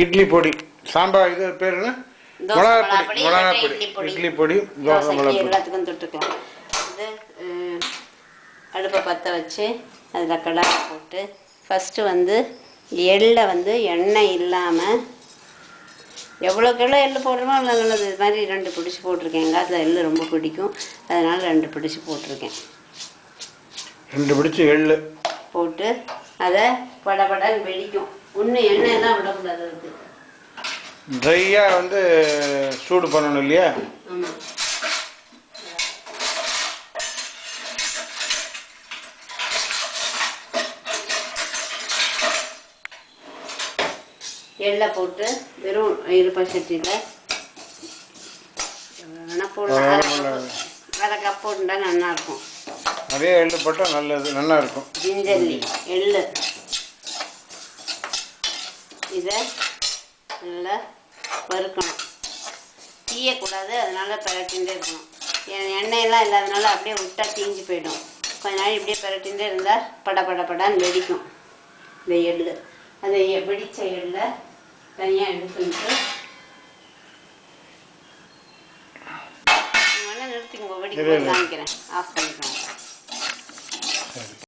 இட்லி பொடி சாம்பார் இது பேர் என்ன மிளகாய் பொடி இட்லி பொடி தோசை மிளகாய் எல்லாத்துக்கும் தொட்டுக்கலாம். இது அடுப்பை பற்ற வச்சு அதில் கடாய் போட்டு ஃபஸ்ட்டு வந்து எள்ளை வந்து எண்ணெய் இல்லாமல் எவ்வளோக்கு எவ்வளோ எள்ளு போடுறோமோ அவ்வளோ நல்லது. இது மாதிரி 2 பிடிச்சி போட்டிருக்கேன். எங்கள் காலத்தில் எள்ளு ரொம்ப பிடிக்கும், அதனால் 2 பிடிச்சி போட்டிருக்கேன். 2 பிடிச்சி எள்ளு போட்டு அதை படபடன்னு வெடிக்கும். இன்னும் எண்ணெயெல்லாம் விடக்கூடாது. அதுக்கு ட்ரையாக வந்து சூடு பண்ணணும் இல்லையா? ஆமாம். எள்ளை போட்டு வெறும் இருப்ப சட்டியில் வேணால் போடலாம். அரை கப் போட்டுட்டா நல்லாயிருக்கும். நிறைய எள்ளு போட்டால் நல்லது, நல்லா இருக்கும். ஜிஞ்சர்லி எள்ளு இதை நல்லா வறுக்கணும். தீயக்கூடாது, அதனால் பரட்டிகிட்டே இருக்கணும். எண்ணெயெல்லாம் இல்லாதனால அப்படியே விட்டா தீஞ்சு போயிடும். கொஞ்ச நாள் இப்படியே பரட்டிகிட்டே இருந்தால் படன்னு வெடிக்கும் இந்த எள்ளு. அதை வெடித்த எள்ளை தனியாக எடுத்துக்கிட்டு நிறுத்திக்கோங்க. வெடிக்க காமிக்கிறேன். ஆஃப் பண்ணிக்கலாம்.